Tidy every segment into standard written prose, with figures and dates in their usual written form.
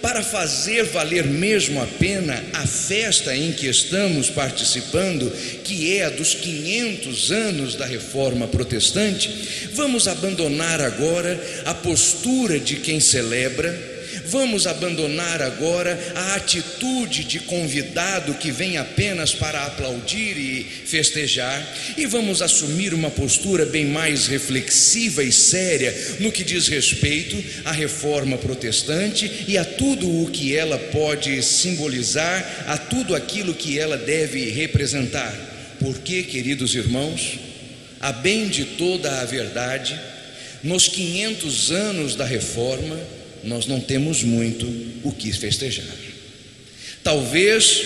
para fazer valer mesmo a pena a festa em que estamos participando, que é a dos 500 anos da Reforma Protestante, vamos abandonar agora a postura de quem celebra, vamos abandonar agora a atitude de convidado que vem apenas para aplaudir e festejar, e vamos assumir uma postura bem mais reflexiva e séria no que diz respeito à Reforma Protestante e a tudo o que ela pode simbolizar, a tudo aquilo que ela deve representar. Porque, queridos irmãos, a bem de toda a verdade, nos 500 anos da Reforma, nós não temos muito o que festejar. Talvez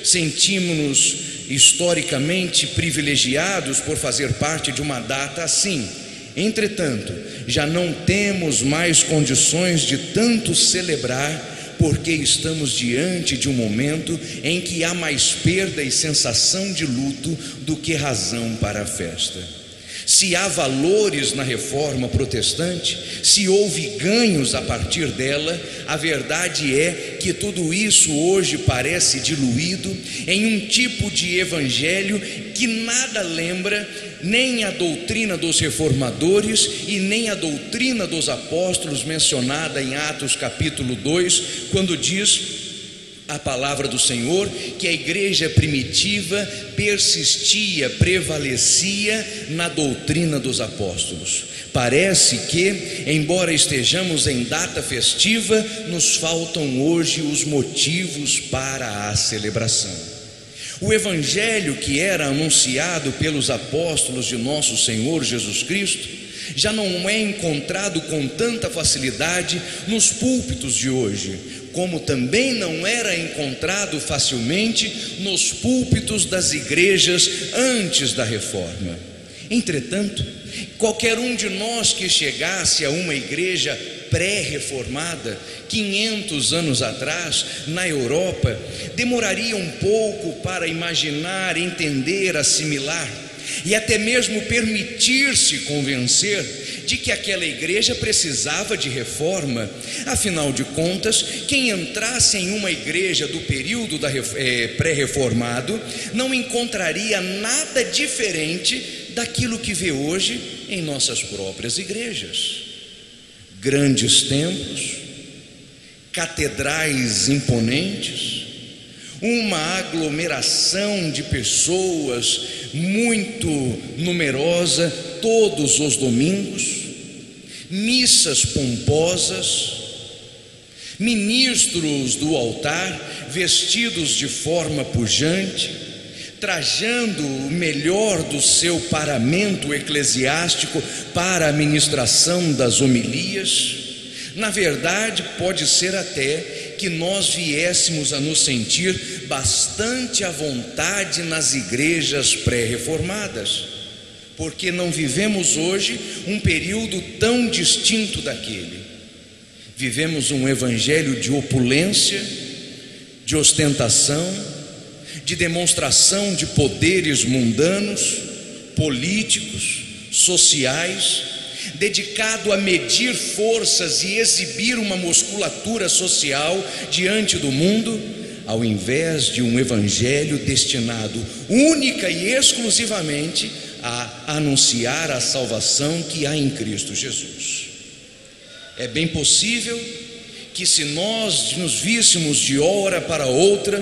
sentimos-nos historicamente privilegiados por fazer parte de uma data assim. Entretanto, já não temos mais condições de tanto celebrar, porque estamos diante de um momento em que há mais perda e sensação de luto do que razão para a festa. Se há valores na Reforma Protestante, se houve ganhos a partir dela, a verdade é que tudo isso hoje parece diluído em um tipo de evangelho que nada lembra nem a doutrina dos reformadores e nem a doutrina dos apóstolos mencionada em Atos capítulo 2, quando diz a palavra do Senhor que a igreja primitiva persistia, prevalecia na doutrina dos apóstolos. Parece que, embora estejamos em data festiva, nos faltam hoje os motivos para a celebração. O evangelho que era anunciado pelos apóstolos de nosso Senhor Jesus Cristo já não é encontrado com tanta facilidade nos púlpitos de hoje, como também não era encontrado facilmente nos púlpitos das igrejas antes da Reforma. Entretanto, qualquer um de nós que chegasse a uma igreja pré-reformada, 500 anos atrás, na Europa, demoraria um pouco para imaginar, entender, assimilar e até mesmo permitir-se convencer de que aquela igreja precisava de reforma. Afinal de contas, quem entrasse em uma igreja do período pré-reformado não encontraria nada diferente daquilo que vê hoje em nossas próprias igrejas. Grandes templos, catedrais imponentes, uma aglomeração de pessoas muito numerosa todos os domingos, missas pomposas, ministros do altar vestidos de forma pujante, trajando o melhor do seu paramento eclesiástico para a ministração das homilias. Na verdade, pode ser até que nós viéssemos a nos sentir bastante à vontade nas igrejas pré-reformadas, porque não vivemos hoje um período tão distinto daquele. Vivemos um evangelho de opulência, de ostentação, de demonstração de poderes mundanos, políticos, sociais, dedicado a medir forças e exibir uma musculatura social diante do mundo, ao invés de um evangelho destinado única e exclusivamente a anunciar a salvação que há em Cristo Jesus. É bem possível que, se nós nos víssemos de hora para outra,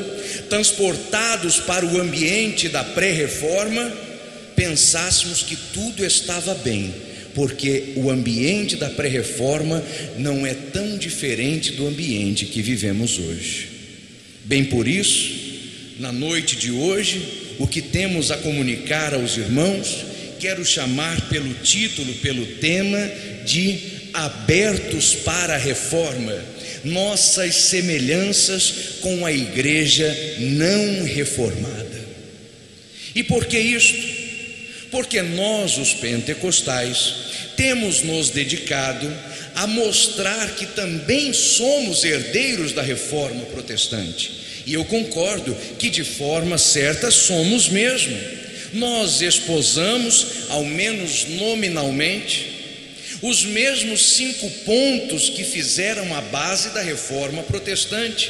transportados para o ambiente da pré-reforma, pensássemos que tudo estava bem, porque o ambiente da pré-reforma não é tão diferente do ambiente que vivemos hoje. Bem por isso, na noite de hoje, o que temos a comunicar aos irmãos, quero chamar pelo título, pelo tema de Abertos para a Reforma, nossas semelhanças com a igreja não reformada. E por que isto? Porque nós, os pentecostais, temos nos dedicado a mostrar que também somos herdeiros da Reforma Protestante. E eu concordo que de forma certa somos mesmo. Nós esposamos, ao menos nominalmente, os mesmos 5 pontos que fizeram a base da reforma protestante: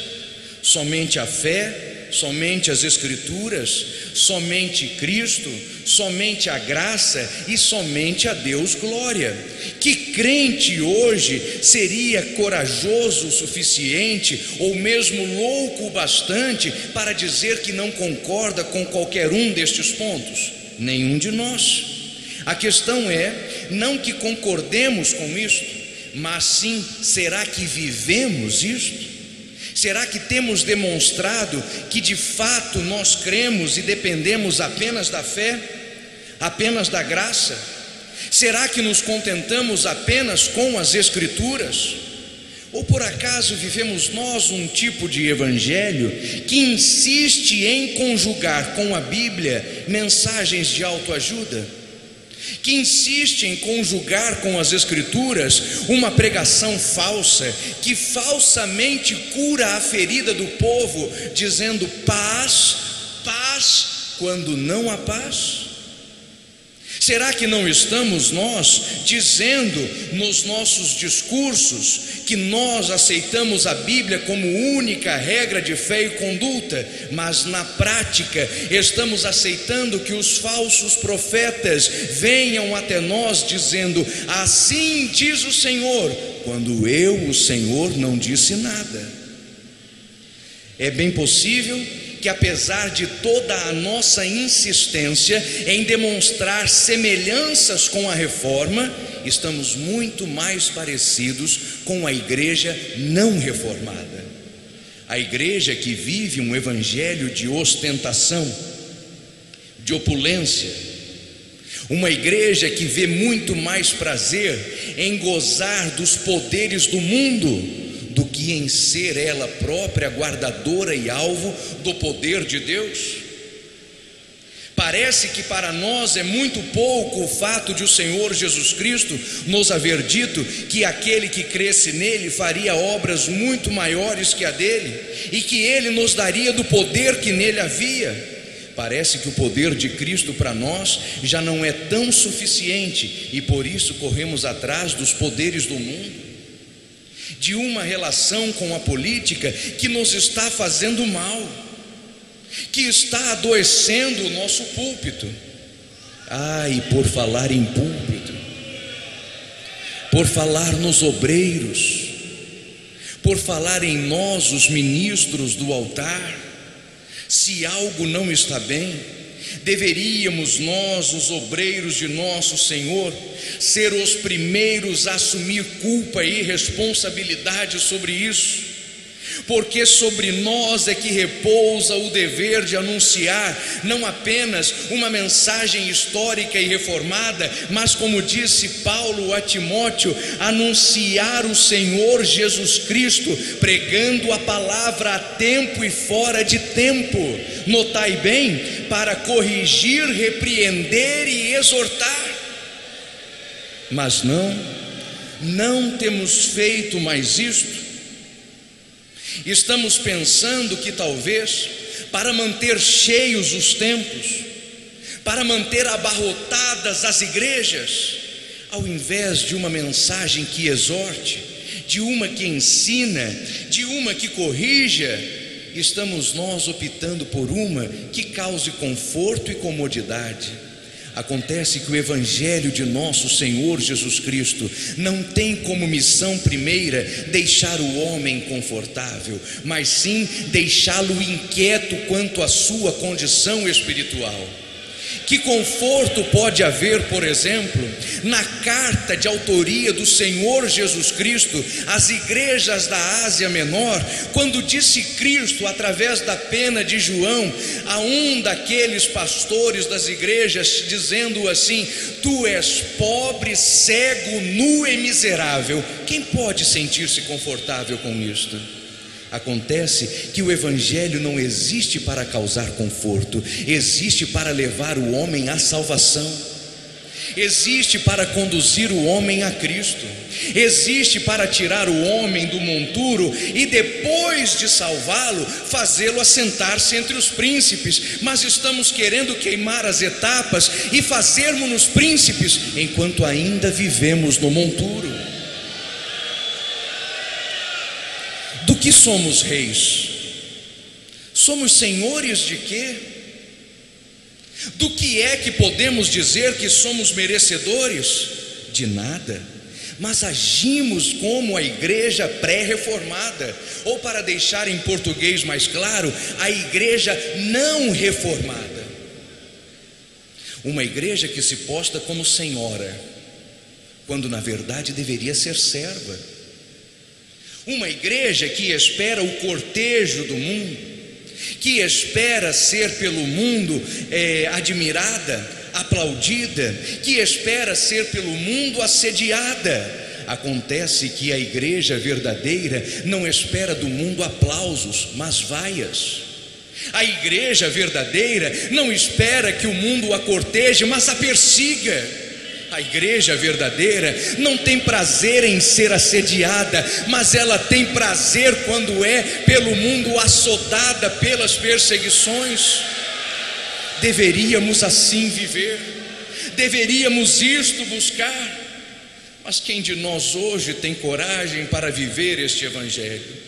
somente a fé, somente as Escrituras, somente Cristo, somente a graça e somente a Deus glória. Que crente hoje seria corajoso o suficiente, ou mesmo louco o bastante, para dizer que não concorda com qualquer um destes pontos? Nenhum de nós. A questão é, não que concordemos com isto, mas sim, será que vivemos isto? Será que temos demonstrado que de fato nós cremos e dependemos apenas da fé, apenas da graça? Será que nos contentamos apenas com as Escrituras? Ou por acaso vivemos nós um tipo de evangelho que insiste em conjugar com a Bíblia mensagens de autoajuda? Que insiste em conjugar com as Escrituras uma pregação falsa, que falsamente cura a ferida do povo, dizendo paz, paz, quando não há paz? Será que não estamos nós dizendo nos nossos discursos que nós aceitamos a Bíblia como única regra de fé e conduta, mas na prática estamos aceitando que os falsos profetas venham até nós dizendo: assim diz o Senhor, quando eu, o Senhor, não disse nada? É bem possível que, apesar de toda a nossa insistência em demonstrar semelhanças com a reforma, estamos muito mais parecidos com a igreja não reformada, a igreja que vive um evangelho de ostentação, de opulência, uma igreja que vê muito mais prazer em gozar dos poderes do mundo do que em ser ela própria guardadora e alvo do poder de Deus. Parece que para nós é muito pouco o fato de o Senhor Jesus Cristo nos haver dito que aquele que cresce nele faria obras muito maiores que a dele, e que ele nos daria do poder que nele havia. Parece que o poder de Cristo para nós já não é tão suficiente, e por isso corremos atrás dos poderes do mundo, de uma relação com a política que nos está fazendo mal, que está adoecendo o nosso púlpito. E por falar em púlpito, por falar nos obreiros, por falar em nós, os ministros do altar, se algo não está bem, deveríamos nós, os obreiros de nosso Senhor, ser os primeiros a assumir culpa e responsabilidade sobre isso, porque sobre nós é que repousa o dever de anunciar não apenas uma mensagem histórica e reformada, mas, como disse Paulo a Timóteo, anunciar o Senhor Jesus Cristo, pregando a palavra a tempo e fora de tempo, notai bem, para corrigir, repreender e exortar. Mas não temos feito mais isto. Estamos pensando que talvez, para manter cheios os templos, para manter abarrotadas as igrejas, ao invés de uma mensagem que exorte, de uma que ensina, de uma que corrija, estamos nós optando por uma que cause conforto e comodidade. Acontece que o evangelho de nosso Senhor Jesus Cristo não tem como missão primeira deixar o homem confortável, mas sim deixá-lo inquieto quanto à sua condição espiritual. Que conforto pode haver, por exemplo, na carta de autoria do Senhor Jesus Cristo às igrejas da Ásia Menor, quando disse Cristo, através da pena de João, a um daqueles pastores das igrejas, dizendo assim: tu és pobre, cego, nu e miserável. Quem pode sentir-se confortável com isto? Acontece que o evangelho não existe para causar conforto, existe para levar o homem à salvação. existe para conduzir o homem a Cristo, existe para tirar o homem do monturo e depois de salvá-lo, fazê-lo assentar-se entre os príncipes. Mas estamos querendo queimar as etapas e fazermos-nos príncipes enquanto ainda vivemos no monturo. Do que somos reis? Somos senhores de quê? Do que é que podemos dizer que somos merecedores? De nada, mas agimos como a igreja pré-reformada, ou para deixar em português mais claro, a igreja não reformada. Uma igreja que se posta como senhora, quando na verdade deveria ser serva. Uma igreja que espera o cortejo do mundo, que espera ser pelo mundo admirada, aplaudida, que espera ser pelo mundo assediada. Acontece que a igreja verdadeira não espera do mundo aplausos, mas vaias. A igreja verdadeira não espera que o mundo a corteje, mas a persiga. A igreja verdadeira não tem prazer em ser assediada, mas ela tem prazer quando é pelo mundo açoitada pelas perseguições. Deveríamos assim viver, deveríamos isto buscar. Mas quem de nós hoje tem coragem para viver este evangelho?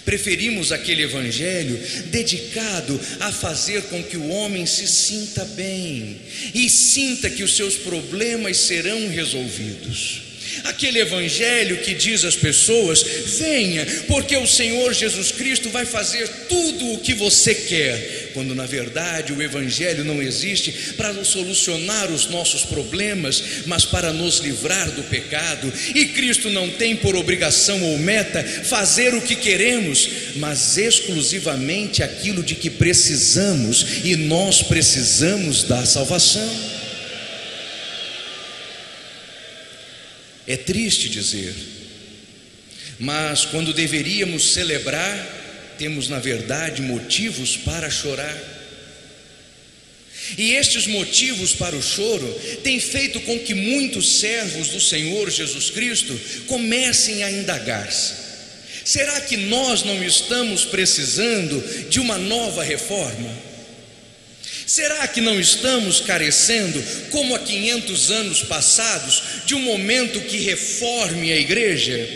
Preferimos aquele evangelho dedicado a fazer com que o homem se sinta bem e sinta que os seus problemas serão resolvidos. Aquele evangelho que diz às pessoas: venha, porque o Senhor Jesus Cristo vai fazer tudo o que você quer, quando na verdade o evangelho não existe para solucionar os nossos problemas, mas para nos livrar do pecado. E Cristo não tem por obrigação ou meta fazer o que queremos, mas exclusivamente aquilo de que precisamos, e nós precisamos da salvação. É triste dizer, mas quando deveríamos celebrar, temos na verdade motivos para chorar. E estes motivos para o choro têm feito com que muitos servos do Senhor Jesus Cristo comecem a indagar-se: será que nós não estamos precisando de uma nova reforma? Será que não estamos carecendo, como há 500 anos passados, de um momento que reforme a igreja?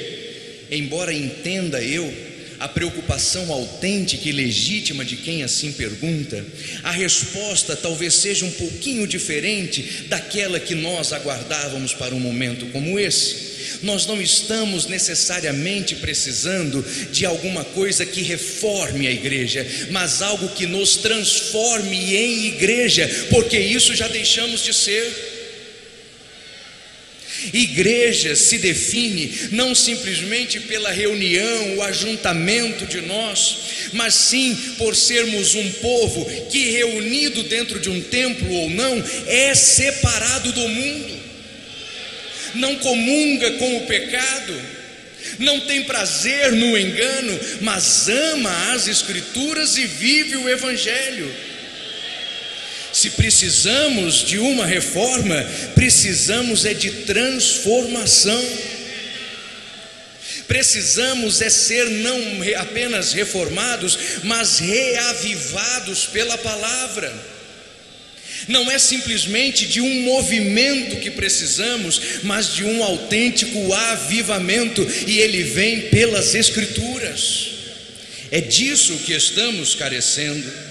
Embora entenda eu a preocupação autêntica e legítima de quem assim pergunta, a resposta talvez seja um pouquinho diferente daquela que nós aguardávamos para um momento como esse. Nós não estamos necessariamente precisando de alguma coisa que reforme a igreja, mas algo que nos transforme em igreja, porque isso já deixamos de ser. Igreja se define não simplesmente pela reunião, o ajuntamento de nós, mas sim por sermos um povo que, reunido dentro de um templo ou não, é separado do mundo, não comunga com o pecado, não tem prazer no engano, mas ama as Escrituras e vive o Evangelho. Se precisamos de uma reforma, precisamos de transformação. Precisamos ser não apenas reformados, mas reavivados pela palavra. Não é simplesmente de um movimento que precisamos, mas de um autêntico avivamento, e ele vem pelas Escrituras. É disso que estamos carecendo.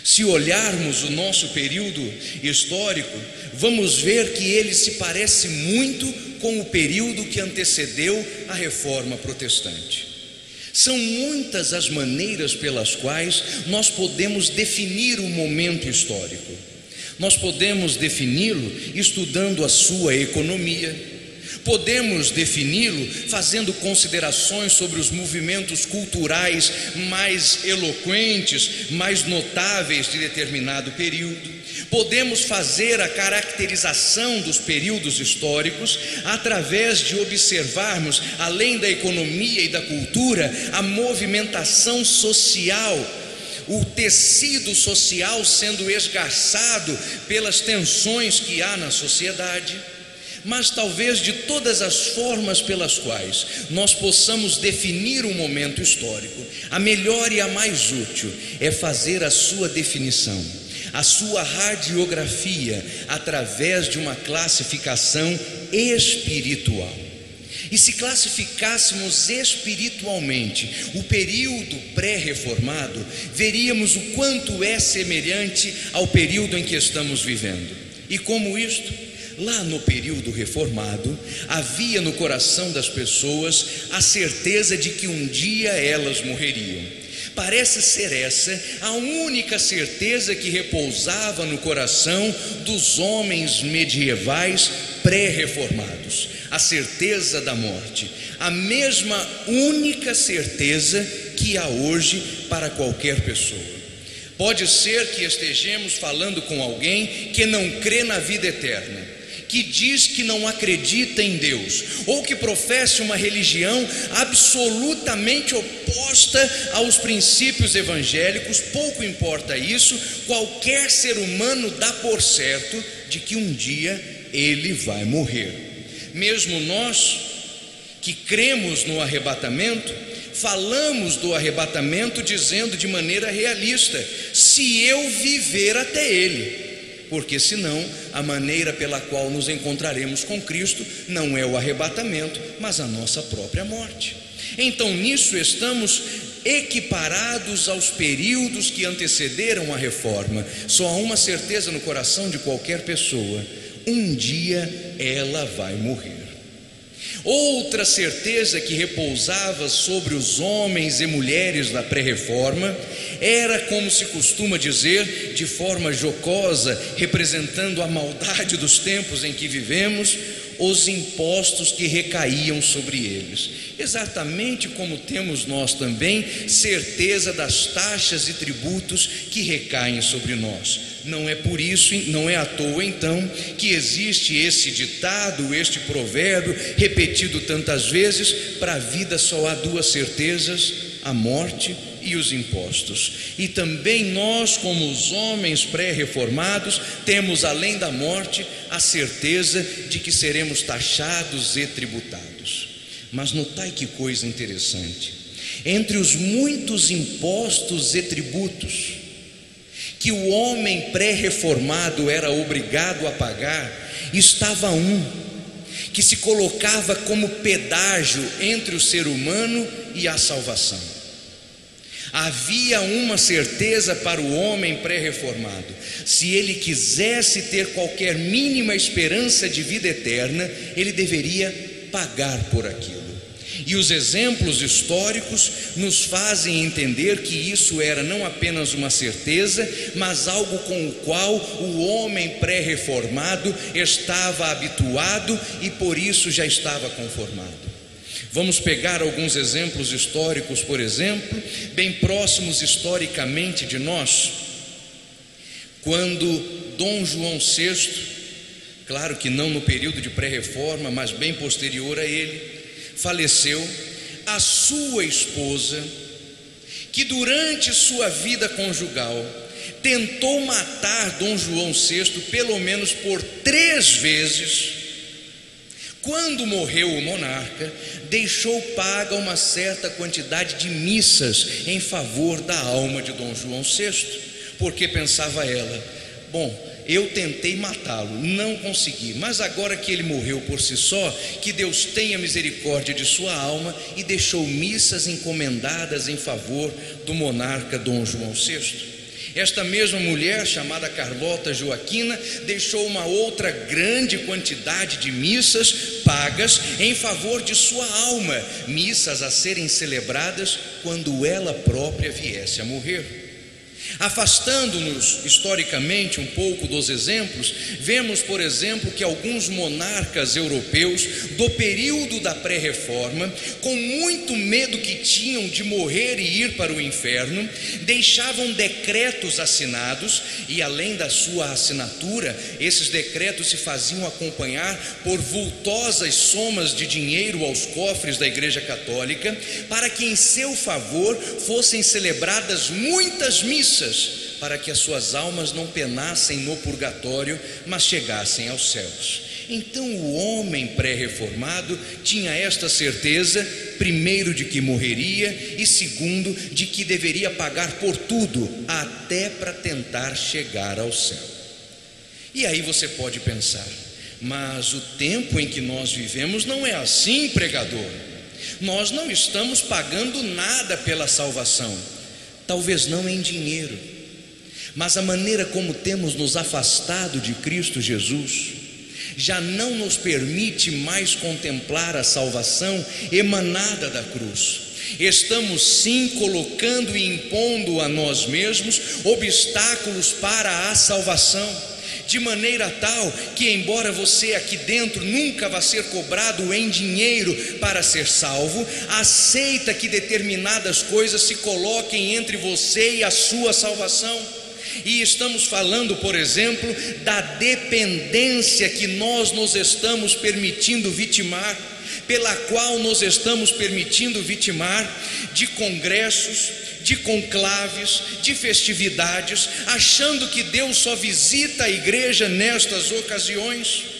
Se olharmos o nosso período histórico, vamos ver que ele se parece muito com o período que antecedeu a Reforma Protestante. São muitas as maneiras pelas quais nós podemos definir o momento histórico. Nós podemos defini-lo estudando a sua economia. Podemos defini-lo fazendo considerações sobre os movimentos culturais mais eloquentes, mais notáveis de determinado período. Podemos fazer a caracterização dos períodos históricos através de observarmos, além da economia e da cultura, a movimentação social, o tecido social sendo esgarçado pelas tensões que há na sociedade, mas talvez de todas as formas pelas quais nós possamos definir um momento histórico, a melhor e a mais útil é fazer a sua definição, a sua radiografia através de uma classificação espiritual. E se classificássemos espiritualmente o período pré-reformado, veríamos o quanto é semelhante ao período em que estamos vivendo. E como isto? Lá no período reformado, havia no coração das pessoas a certeza de que um dia elas morreriam. Parece ser essa a única certeza que repousava no coração dos homens medievais pré-reformados, a certeza da morte, a mesma única certeza que há hoje para qualquer pessoa. Pode ser que estejamos falando com alguém que não crê na vida eterna, que diz que não acredita em Deus, ou que professa uma religião absolutamente oposta aos princípios evangélicos. Pouco importa isso, qualquer ser humano dá por certo de que um dia ele vai morrer. Mesmo nós que cremos no arrebatamento, falamos do arrebatamento dizendo de maneira realista: se eu viver até ele, porque senão a maneira pela qual nos encontraremos com Cristo não é o arrebatamento, mas a nossa própria morte. Então nisso estamos equiparados aos períodos que antecederam a reforma. Só há uma certeza no coração de qualquer pessoa: um dia ela vai morrer. Outra certeza que repousava sobre os homens e mulheres da pré-reforma era, como se costuma dizer de forma jocosa, representando a maldade dos tempos em que vivemos, os impostos que recaíam sobre eles. Exatamente como temos nós também certeza das taxas e tributos que recaem sobre nós. Não é por isso, não é à toa então que existe esse ditado, este provérbio repetido tantas vezes: para a vida só há duas certezas, a morte e os impostos. E também nós, como os homens pré-reformados, temos além da morte a certeza de que seremos taxados e tributados. Mas notai que coisa interessante: entre os muitos impostos e tributos que o homem pré-reformado era obrigado a pagar, estava um que se colocava como pedágio entre o ser humano e a salvação. Havia uma certeza para o homem pré-reformado: se ele quisesse ter qualquer mínima esperança de vida eterna, ele deveria pagar por aquilo. E os exemplos históricos nos fazem entender que isso era não apenas uma certeza, mas algo com o qual o homem pré-reformado estava habituado e por isso já estava conformado. Vamos pegar alguns exemplos históricos, por exemplo, bem próximos historicamente de nós. Quando Dom João VI, claro que não no período de pré-reforma, mas bem posterior a ele, faleceu, a sua esposa, que durante sua vida conjugal tentou matar Dom João VI pelo menos por 3 vezes, quando morreu o monarca, deixou paga uma certa quantidade de missas em favor da alma de Dom João VI, porque pensava ela: bom, eu tentei matá-lo, não consegui, mas agora que ele morreu por si só, que Deus tenha misericórdia de sua alma, e deixou missas encomendadas em favor do monarca Dom João VI. Esta mesma mulher, chamada Carlota Joaquina, deixou uma outra grande quantidade de missas pagas em favor de sua alma, missas a serem celebradas quando ela própria viesse a morrer. Afastando-nos historicamente um pouco dos exemplos, vemos, por exemplo, que alguns monarcas europeus do período da pré-reforma, com muito medo que tinham de morrer e ir para o inferno, deixavam decretos assinados, e além da sua assinatura, esses decretos se faziam acompanhar por vultosas somas de dinheiro aos cofres da Igreja Católica, para que em seu favor fossem celebradas muitas missas, para que as suas almas não penassem no purgatório, mas chegassem aos céus. Então o homem pré-reformado tinha esta certeza, primeiro, de que morreria, e segundo, de que deveria pagar por tudo, até para tentar chegar ao céu. E aí você pode pensar: mas o tempo em que nós vivemos não é assim, pregador. Nós não estamos pagando nada pela salvação. Talvez não em dinheiro, mas a maneira como temos nos afastado de Cristo Jesus já não nos permite mais contemplar a salvação emanada da cruz. Estamos sim colocando e impondo a nós mesmos obstáculos para a salvação, de maneira tal que, embora você aqui dentro nunca vá ser cobrado em dinheiro para ser salvo, aceita que determinadas coisas se coloquem entre você e a sua salvação. E estamos falando, por exemplo, da dependência que nós nos estamos permitindo vitimar, pela qual nos estamos permitindo vitimar de congressos, de conclaves, de festividades, achando que Deus só visita a igreja nestas ocasiões.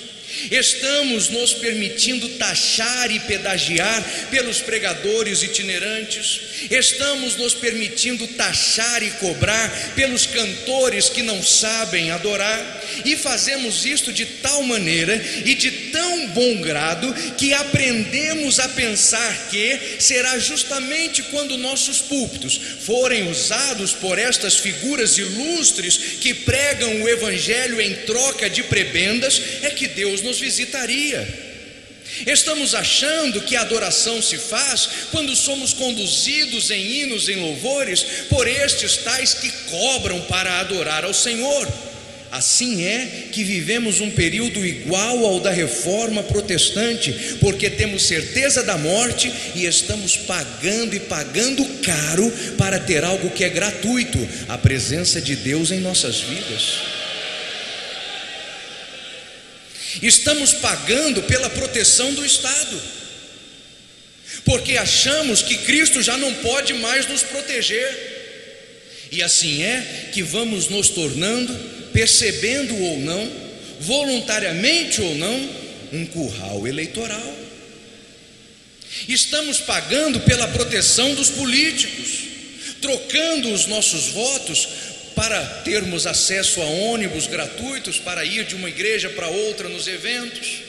Estamos nos permitindo taxar e pedagiar pelos pregadores itinerantes. Estamos nos permitindo taxar e cobrar pelos cantores que não sabem adorar. E fazemos isto de tal maneira e de tão bom grado que aprendemos a pensar que será justamente quando nossos púlpitos forem usados por estas figuras ilustres que pregam o evangelho em troca de prebendas, é que Deus nos visitaria. Estamos achando que a adoração se faz quando somos conduzidos em hinos, em louvores, por estes tais que cobram para adorar ao Senhor. Assim é que vivemos um período igual ao da reforma protestante, porque temos certeza da morte e estamos pagando e pagando caro para ter algo que é gratuito, a presença de Deus em nossas vidas. Estamos pagando pela proteção do Estado, porque achamos que Cristo já não pode mais nos proteger. E assim é que vamos nos tornando, percebendo ou não, voluntariamente ou não, um curral eleitoral. Estamos pagando pela proteção dos políticos, trocando os nossos votos para termos acesso a ônibus gratuitos, para ir de uma igreja para outra nos eventos,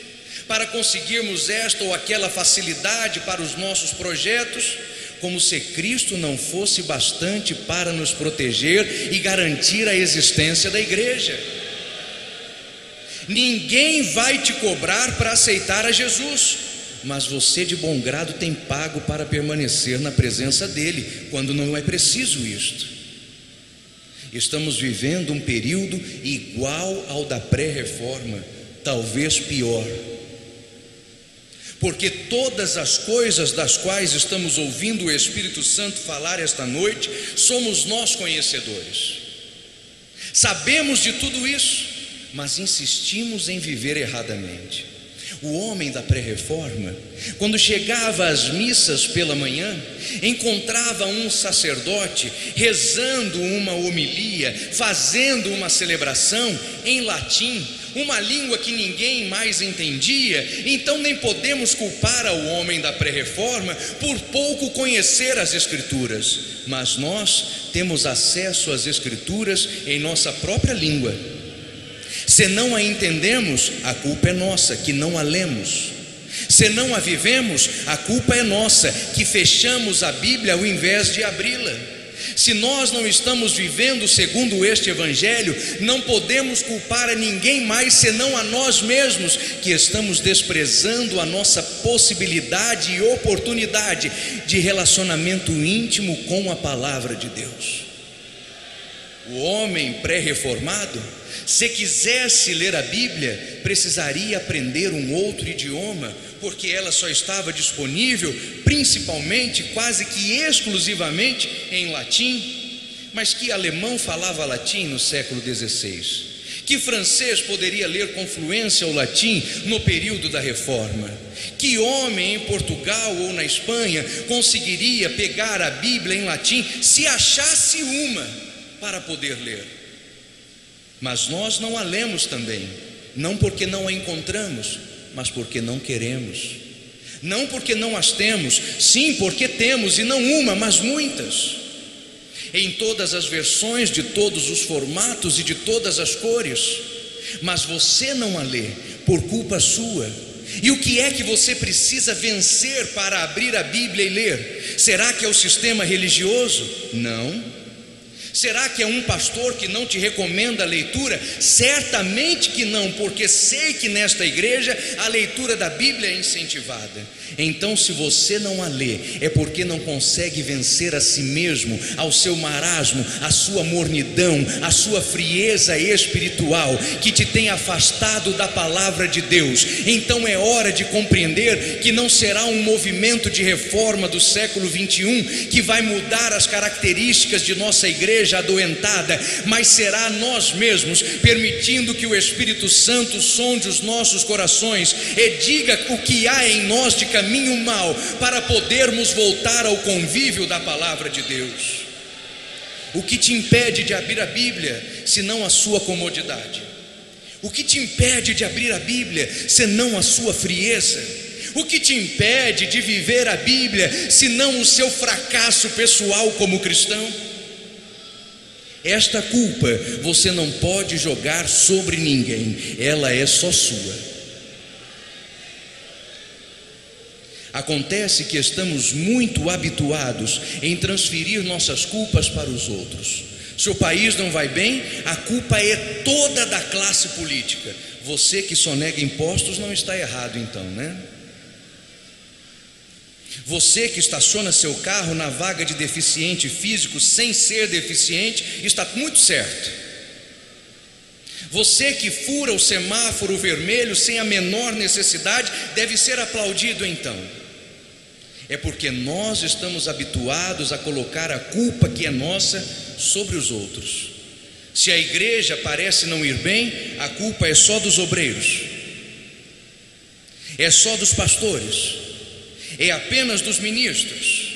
para conseguirmos esta ou aquela facilidade para os nossos projetos, como se Cristo não fosse bastante para nos proteger e garantir a existência da igreja. Ninguém vai te cobrar para aceitar a Jesus, mas você de bom grado tem pago para permanecer na presença dele, quando não é preciso isto. Estamos vivendo um período igual ao da pré-reforma, talvez pior, porque todas as coisas das quais estamos ouvindo o Espírito Santo falar esta noite, somos nós conhecedores. Sabemos de tudo isso, mas insistimos em viver erradamente. O homem da pré-reforma, quando chegava às missas pela manhã, encontrava um sacerdote rezando uma homilia, fazendo uma celebração em latim, uma língua que ninguém mais entendia. Então nem podemos culpar ao homem da pré-reforma por pouco conhecer as Escrituras, mas nós temos acesso às Escrituras em nossa própria língua. Se não a entendemos, a culpa é nossa, que não a lemos. Se não a vivemos, a culpa é nossa, que fechamos a Bíblia ao invés de abri-la. Se nós não estamos vivendo segundo este Evangelho, não podemos culpar a ninguém mais senão a nós mesmos, que estamos desprezando a nossa possibilidade e oportunidade de relacionamento íntimo com a palavra de Deus. o homem pré-reformado, se quisesse ler a Bíblia, precisaria aprender um outro idioma, porque ela só estava disponível, principalmente, quase que exclusivamente, em latim. Mas que alemão falava latim no século XVI? Que francês poderia ler com fluência o latim no período da Reforma? Que homem em Portugal ou na Espanha conseguiria pegar a Bíblia em latim se achasse uma para poder ler? Mas nós não a lemos também, não porque não a encontramos, mas porque não queremos. Não porque não as temos, sim, porque temos, e não uma, mas muitas, em todas as versões, de todos os formatos e de todas as cores. Mas você não a lê por culpa sua. E o que é que você precisa vencer para abrir a Bíblia e ler? Será que é o sistema religioso? Não. Será que é um pastor que não te recomenda a leitura? Certamente que não, porque sei que nesta igreja a leitura da Bíblia é incentivada. Então, se você não a lê, é porque não consegue vencer a si mesmo, ao seu marasmo, a sua mornidão, a sua frieza espiritual, que te tem afastado da palavra de Deus. Então é hora de compreender que não será um movimento de reforma do século 21 que vai mudar as características de nossa igreja adoentada, mas será nós mesmos, permitindo que o Espírito Santo sonde os nossos corações e diga o que há em nós de caminho mau, para podermos voltar ao convívio da palavra de Deus. O que te impede de abrir a Bíblia, senão a sua comodidade? O que te impede de abrir a Bíblia, senão a sua frieza? O que te impede de viver a Bíblia, senão o seu fracasso pessoal como cristão? Esta culpa você não pode jogar sobre ninguém, ela é só sua. Acontece que estamos muito habituados em transferir nossas culpas para os outros. Se o país não vai bem, a culpa é toda da classe política. Você que sonega impostos não está errado então, né? Você que estaciona seu carro na vaga de deficiente físico sem ser deficiente está muito certo. Você que fura o semáforo vermelho sem a menor necessidade deve ser aplaudido então. É porque nós estamos habituados a colocar a culpa que é nossa sobre os outros. Se a igreja parece não ir bem, a culpa é só dos obreiros, é só dos pastores, é apenas dos ministros.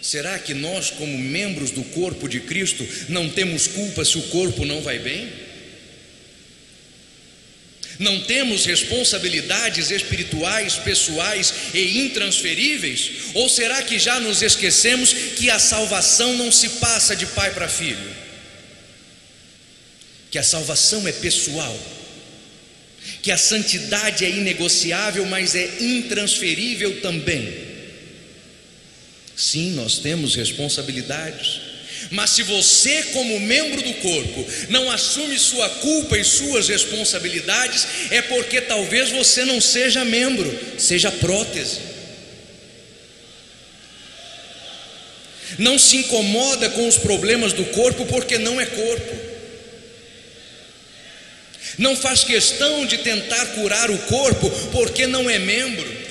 Será que nós, como membros do corpo de Cristo, não temos culpa se o corpo não vai bem? Não temos responsabilidades espirituais, pessoais e intransferíveis? Ou será que já nos esquecemos que a salvação não se passa de pai para filho? Que a salvação é pessoal, que a santidade é inegociável, mas é intransferível também. Sim, nós temos responsabilidades, mas se você, como membro do corpo, não assume sua culpa e suas responsabilidades, é porque talvez você não seja membro, seja prótese. Não se incomoda com os problemas do corpo porque não é corpo. Não faz questão de tentar curar o corpo porque não é membro.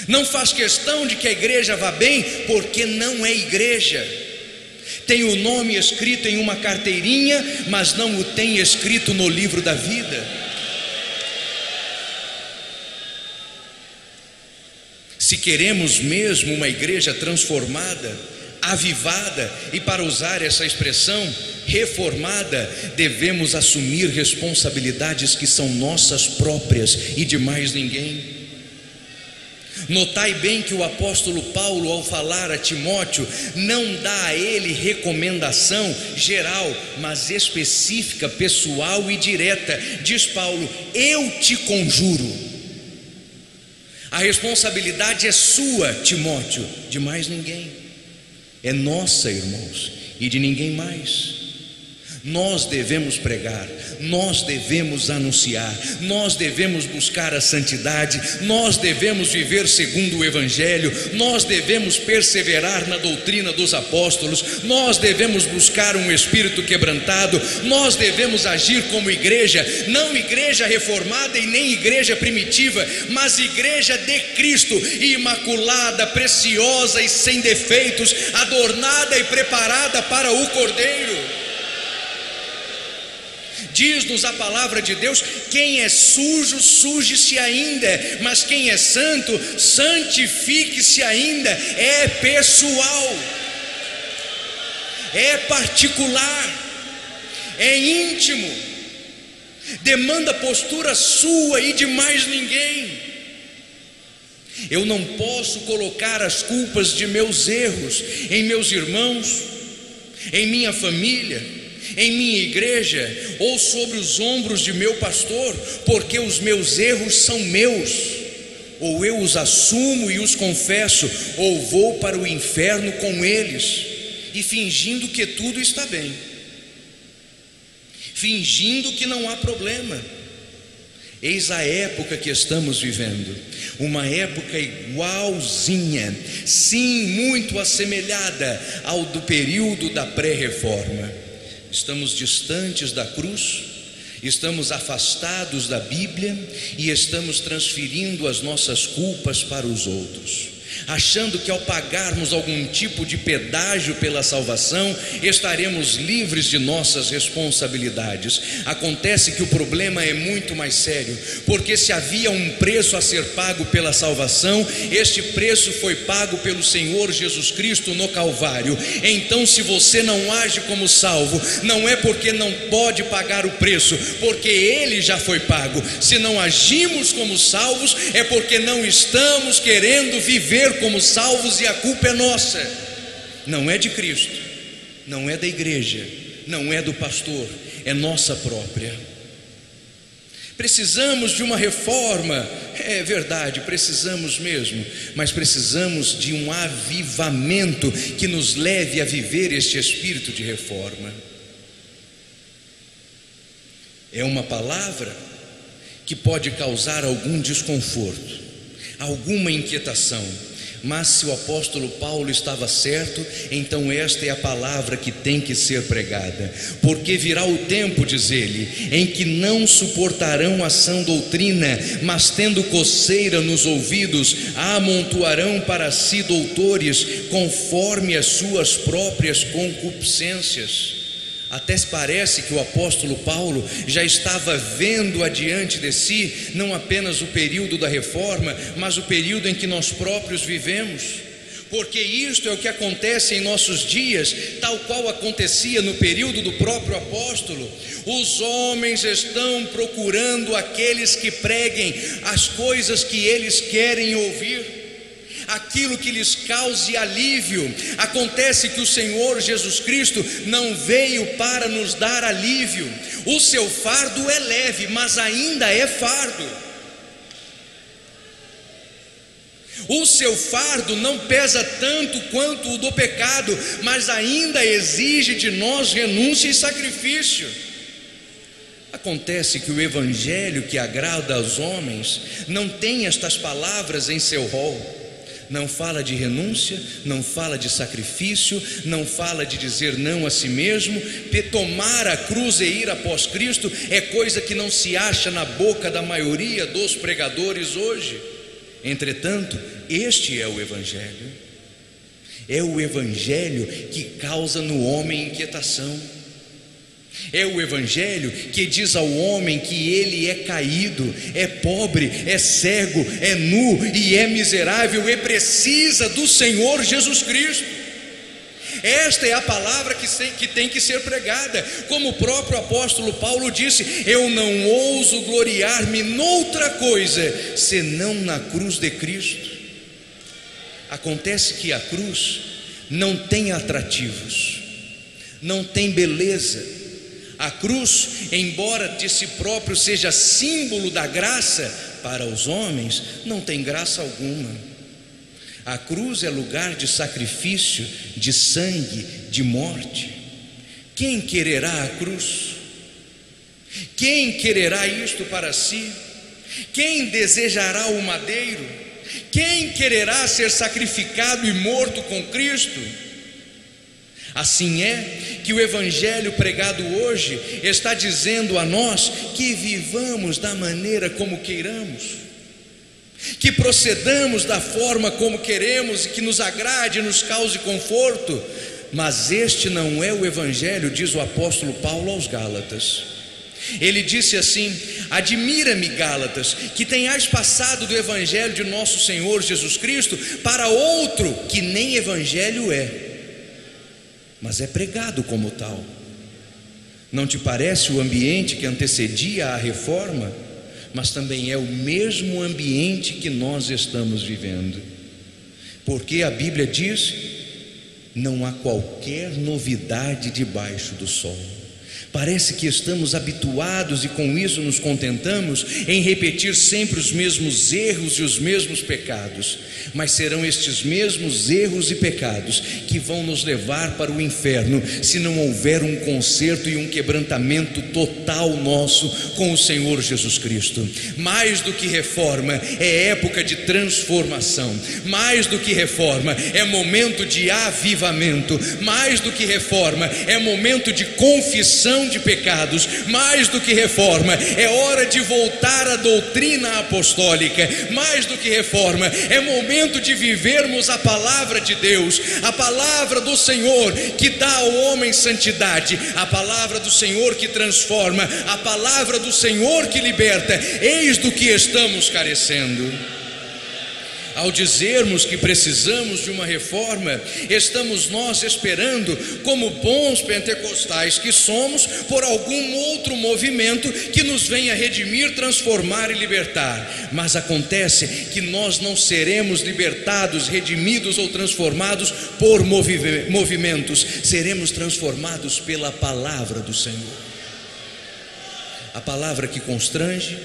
Não faz questão de que a igreja vá bem porque não é igreja. Tem o nome escrito em uma carteirinha, mas não o tem escrito no livro da vida. Se queremos mesmo uma igreja transformada, avivada e, para usar essa expressão, reformada, devemos assumir responsabilidades que são nossas próprias e de mais ninguém. Notai bem que o apóstolo Paulo, ao falar a Timóteo, não dá a ele recomendação geral, mas específica, pessoal e direta. Diz Paulo: eu te conjuro. A responsabilidade é sua, Timóteo, de mais ninguém. É nossa, irmãos, e de ninguém mais. Nós devemos pregar, nós devemos anunciar, nós devemos buscar a santidade, nós devemos viver segundo o Evangelho, nós devemos perseverar na doutrina dos apóstolos, nós devemos buscar um espírito quebrantado, nós devemos agir como igreja, não igreja reformada e nem igreja primitiva, mas igreja de Cristo, imaculada, preciosa e sem defeitos, adornada e preparada para o Cordeiro. Diz-nos a palavra de Deus: quem é sujo, suje-se ainda, mas quem é santo, santifique-se ainda. É pessoal, é particular, é íntimo, demanda postura sua e de mais ninguém. Eu não posso colocar as culpas de meus erros em meus irmãos, em minha família, em minha igreja ou sobre os ombros de meu pastor, porque os meus erros são meus. Ou eu os assumo e os confesso, ou vou para o inferno com eles, e fingindo que tudo está bem, fingindo que não há problema. Eis a época que estamos vivendo, uma época igualzinha, sim, muito assemelhada ao do período da pré-reforma. Estamos distantes da cruz, estamos afastados da Bíblia e estamos transferindo as nossas culpas para os outros, achando que ao pagarmos algum tipo de pedágio pela salvação, estaremos livres de nossas responsabilidades. Acontece que o problema é muito mais sério, porque se havia um preço a ser pago pela salvação, este preço foi pago pelo Senhor Jesus Cristo no Calvário. Então, se você não age como salvo, não é porque não pode pagar o preço, porque ele já foi pago. Se não agimos como salvos, é porque não estamos querendo viver como salvos, e a culpa é nossa, não é de Cristo, não é da igreja, não é do pastor, é nossa própria. Precisamos de uma reforma, é verdade, precisamos mesmo, mas precisamos de um avivamento que nos leve a viver este espírito de reforma. É uma palavra que pode causar algum desconforto, alguma inquietação, mas se o apóstolo Paulo estava certo, então esta é a palavra que tem que ser pregada. Porque virá o tempo, diz ele, em que não suportarão a sã doutrina, mas tendo coceira nos ouvidos, amontoarão para si doutores, conforme as suas próprias concupiscências. Até se parece que o apóstolo Paulo já estava vendo adiante de si não apenas o período da reforma, mas o período em que nós próprios vivemos, porque isto é o que acontece em nossos dias, tal qual acontecia no período do próprio apóstolo. Os homens estão procurando aqueles que preguem as coisas que eles querem ouvir, aquilo que lhes cause alívio. Acontece que o Senhor Jesus Cristo não veio para nos dar alívio. O seu fardo é leve, mas ainda é fardo. O seu fardo não pesa tanto quanto o do pecado, mas ainda exige de nós renúncia e sacrifício. Acontece que o evangelho que agrada aos homens não tem estas palavras em seu rol. Não fala de renúncia, não fala de sacrifício, não fala de dizer não a si mesmo. Tomar a cruz e ir após Cristo é coisa que não se acha na boca da maioria dos pregadores hoje. Entretanto, este é o evangelho. É o evangelho que causa no homem inquietação. É o evangelho que diz ao homem que ele é caído, é pobre, é cego, é nu e é miserável e precisa do Senhor Jesus Cristo. Esta é a palavra que tem que ser pregada. Como o próprio apóstolo Paulo disse: eu não ouso gloriar-me noutra coisa senão na cruz de Cristo. Acontece que a cruz não tem atrativos, não tem beleza. A cruz, embora de si próprio seja símbolo da graça, para os homens não tem graça alguma. A cruz é lugar de sacrifício, de sangue, de morte. Quem quererá a cruz? Quem quererá isto para si? Quem desejará o madeiro? Quem quererá ser sacrificado e morto com Cristo? Assim é que o evangelho pregado hoje está dizendo a nós que vivamos da maneira como queiramos, que procedamos da forma como queremos e que nos agrade e nos cause conforto. Mas este não é o evangelho, diz o apóstolo Paulo aos Gálatas. Ele disse assim: admira-me, Gálatas, que tenhais passado do evangelho de nosso Senhor Jesus Cristo para outro que nem evangelho é, mas é pregado como tal. Não te parece o ambiente que antecedia a reforma? Mas também é o mesmo ambiente que nós estamos vivendo, porque a Bíblia diz: não há qualquer novidade debaixo do sol. Parece que estamos habituados e com isso nos contentamos em repetir sempre os mesmos erros e os mesmos pecados, mas serão estes mesmos erros e pecados que vão nos levar para o inferno se não houver um conserto e um quebrantamento total nosso com o Senhor Jesus Cristo. Mais do que reforma, é época de transformação. Mais do que reforma, é momento de avivamento. Mais do que reforma, é momento de confissão de pecados. Mais do que reforma, é hora de voltar à doutrina apostólica. Mais do que reforma, é momento de vivermos a palavra de Deus, a palavra do Senhor que dá ao homem santidade, a palavra do Senhor que transforma, a palavra do Senhor que liberta. Eis do que estamos carecendo. Ao dizermos que precisamos de uma reforma, estamos nós esperando, como bons pentecostais que somos, por algum outro movimento que nos venha redimir, transformar e libertar. Mas acontece que nós não seremos libertados, redimidos ou transformados por movimentos, seremos transformados pela palavra do Senhor. A palavra que constrange,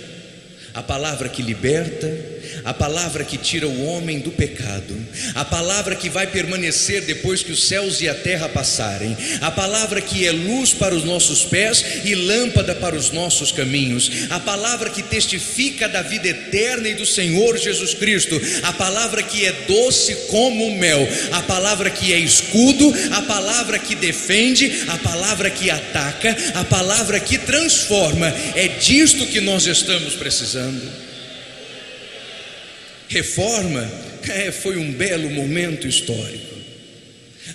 a palavra que liberta, a palavra que tira o homem do pecado, a palavra que vai permanecer depois que os céus e a terra passarem, a palavra que é luz para os nossos pés e lâmpada para os nossos caminhos, a palavra que testifica da vida eterna e do Senhor Jesus Cristo, a palavra que é doce como mel, a palavra que é escudo, a palavra que defende, a palavra que ataca, a palavra que transforma. É disto que nós estamos precisando. Reforma foi um belo momento histórico.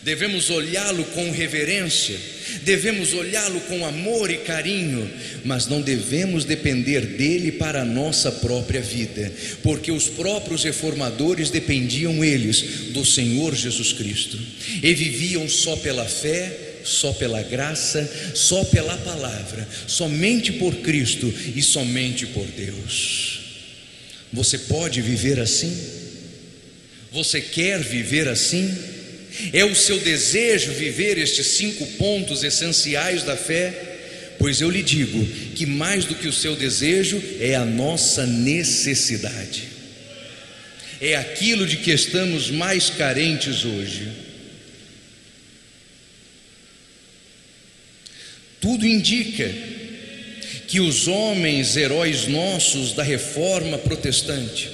Devemos olhá-lo com reverência, devemos olhá-lo com amor e carinho, mas não devemos depender dele para a nossa própria vida, porque os próprios reformadores dependiam eles do Senhor Jesus Cristo e viviam só pela fé, só pela graça, só pela palavra, somente por Cristo e somente por Deus. Você pode viver assim? Você quer viver assim? É o seu desejo viver estes 5 pontos essenciais da fé? Pois eu lhe digo que mais do que o seu desejo é a nossa necessidade. É aquilo de que estamos mais carentes hoje. Tudo indica que os homens heróis nossos da reforma protestante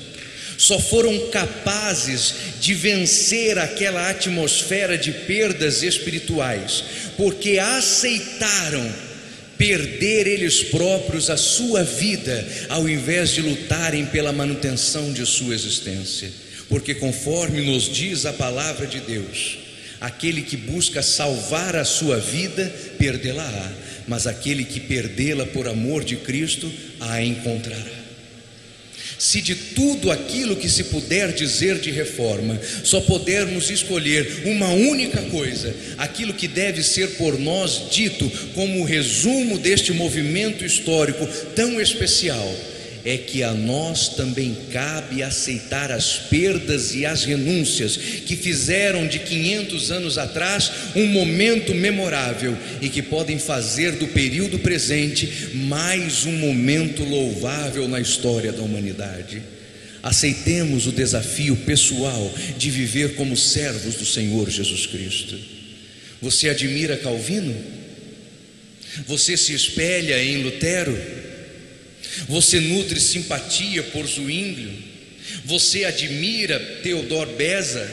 só foram capazes de vencer aquela atmosfera de perdas espirituais porque aceitaram perder eles próprios a sua vida ao invés de lutarem pela manutenção de sua existência. Porque conforme nos diz a palavra de Deus, aquele que busca salvar a sua vida, perdê-la-á, mas aquele que perdê-la por amor de Cristo, a encontrará. Se de tudo aquilo que se puder dizer de reforma, só pudermos escolher uma única coisa, aquilo que deve ser por nós dito como o resumo deste movimento histórico tão especial, é que a nós também cabe aceitar as perdas e as renúncias que fizeram de 500 anos atrás um momento memorável e que podem fazer do período presente mais um momento louvável na história da humanidade. Aceitemos o desafio pessoal de viver como servos do Senhor Jesus Cristo. Você admira Calvino? Você se espelha em Lutero? Você nutre simpatia por Zwinglio? Você admira Theodor Beza?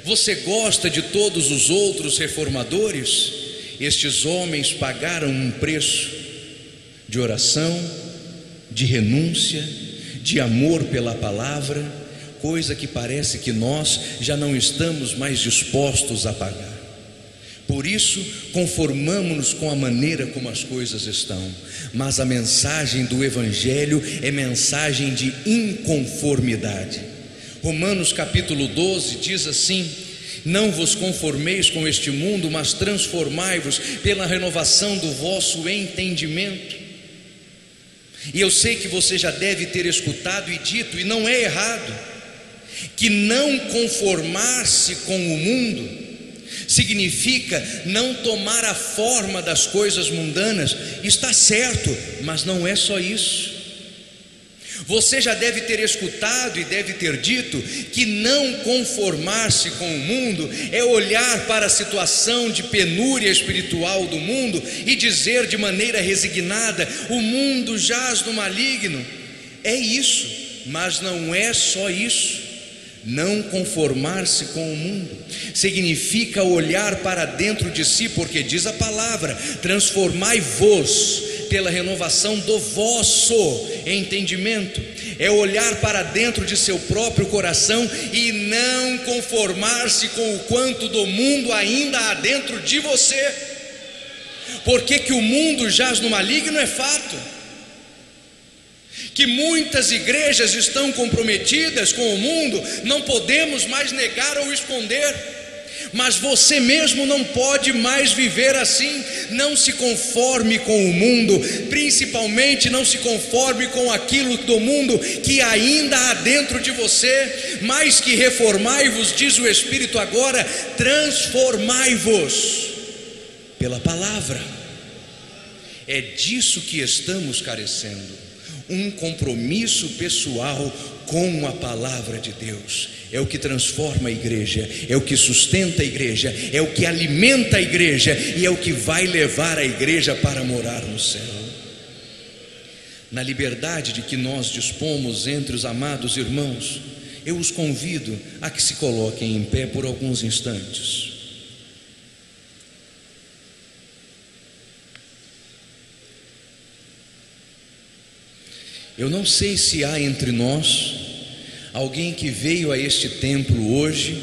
Você gosta de todos os outros reformadores? Estes homens pagaram um preço de oração, de renúncia, de amor pela palavra, coisa que parece que nós já não estamos mais dispostos a pagar. Por isso, conformamos-nos com a maneira como as coisas estão, mas a mensagem do Evangelho é mensagem de inconformidade. Romanos capítulo 12 diz assim: não vos conformeis com este mundo, mas transformai-vos pela renovação do vosso entendimento. E eu sei que você já deve ter escutado e dito, e não é errado, que não conformar-se com o mundo significa não tomar a forma das coisas mundanas. Está certo, mas não é só isso. Você já deve ter escutado e deve ter dito que não conformar-se com o mundo é olhar para a situação de penúria espiritual do mundo e dizer de maneira resignada: o mundo jaz no maligno. É isso, mas não é só isso. Não conformar-se com o mundo significa olhar para dentro de si, porque diz a palavra: transformai-vos pela renovação do vosso entendimento. É olhar para dentro de seu próprio coração e não conformar-se com o quanto do mundo ainda há dentro de você. Porque que o mundo jaz no maligno é fato. Que muitas igrejas estão comprometidas com o mundo, não podemos mais negar ou esconder. Mas você mesmo não pode mais viver assim. Não se conforme com o mundo, principalmente não se conforme com aquilo do mundo que ainda há dentro de você. Mais que reformai-vos, diz o Espírito agora, transformai-vos pela palavra. É disso que estamos carecendo. Um compromisso pessoal com a palavra de Deus é o que transforma a igreja, é o que sustenta a igreja, é o que alimenta a igreja e é o que vai levar a igreja para morar no céu. Na liberdade de que nós dispomos entre os amados irmãos, eu os convido a que se coloquem em pé por alguns instantes. Eu não sei se há entre nós alguém que veio a este templo hoje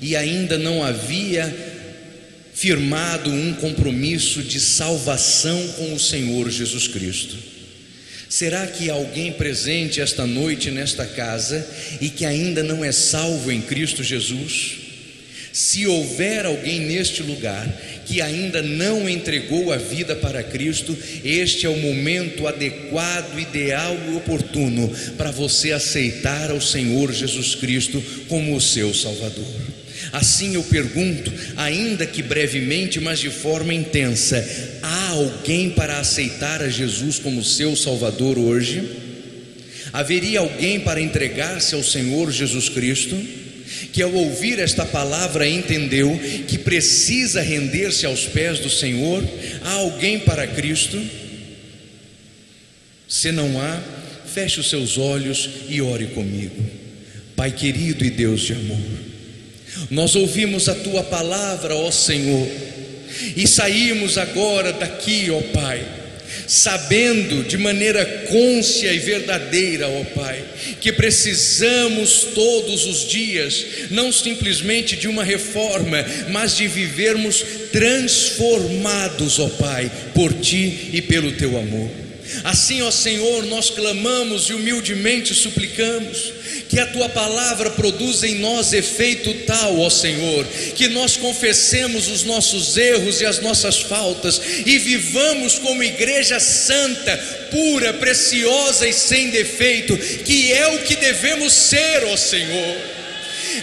e ainda não havia firmado um compromisso de salvação com o Senhor Jesus Cristo. Será que há alguém presente esta noite nesta casa e que ainda não é salvo em Cristo Jesus? Se houver alguém neste lugar que ainda não entregou a vida para Cristo, este é o momento adequado, ideal e oportuno para você aceitar ao Senhor Jesus Cristo como o seu Salvador. Assim eu pergunto, ainda que brevemente, mas de forma intensa: há alguém para aceitar a Jesus como seu Salvador hoje? Haveria alguém para entregar-se ao Senhor Jesus Cristo, que ao ouvir esta palavra entendeu que precisa render-se aos pés do Senhor? Há alguém para Cristo? Se não há, feche os seus olhos e ore comigo. Pai querido e Deus de amor, nós ouvimos a Tua palavra, ó Senhor, e saímos agora daqui, ó Pai, sabendo de maneira côncia e verdadeira, ó Pai, que precisamos todos os dias, não simplesmente de uma reforma, mas de vivermos transformados, ó Pai, por Ti e pelo Teu amor. Assim, ó Senhor, nós clamamos e humildemente suplicamos que a Tua palavra produza em nós efeito tal, ó Senhor, que nós confessemos os nossos erros e as nossas faltas e vivamos como igreja santa, pura, preciosa e sem defeito, que é o que devemos ser, ó Senhor.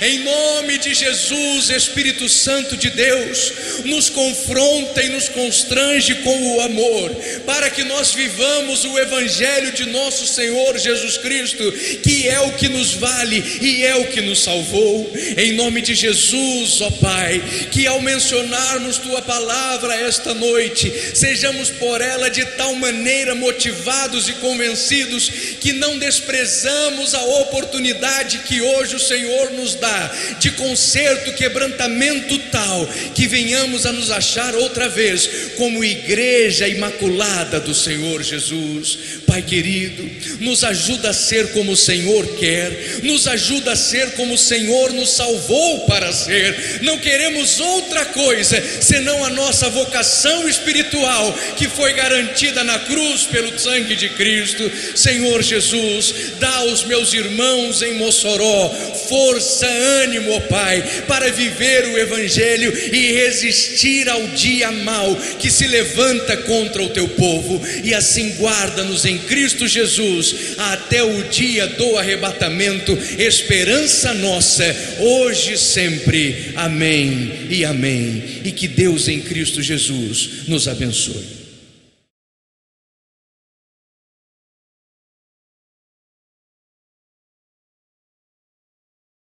Em nome de Jesus, Espírito Santo de Deus, nos confronta e nos constrange com o amor, para que nós vivamos o Evangelho de nosso Senhor Jesus Cristo, que é o que nos vale e é o que nos salvou. Em nome de Jesus, ó Pai, que ao mencionarmos Tua palavra esta noite, sejamos por ela de tal maneira motivados e convencidos, que não desprezamos a oportunidade que hoje o Senhor nos dá, de conserto, quebrantamento tal, que venhamos a nos achar outra vez como igreja imaculada do Senhor Jesus. Pai querido, nos ajuda a ser como o Senhor quer, nos ajuda a ser como o Senhor nos salvou para ser. Não queremos outra coisa senão a nossa vocação espiritual, que foi garantida na cruz pelo sangue de Cristo. Senhor Jesus, dá aos meus irmãos em Mossoró força, ânimo, ó Pai, para viver o Evangelho e resistir ao dia mau que se levanta contra o Teu povo, e assim guarda-nos em Cristo Jesus até o dia do arrebatamento, esperança nossa, hoje e sempre. Amém e amém. E que Deus em Cristo Jesus nos abençoe.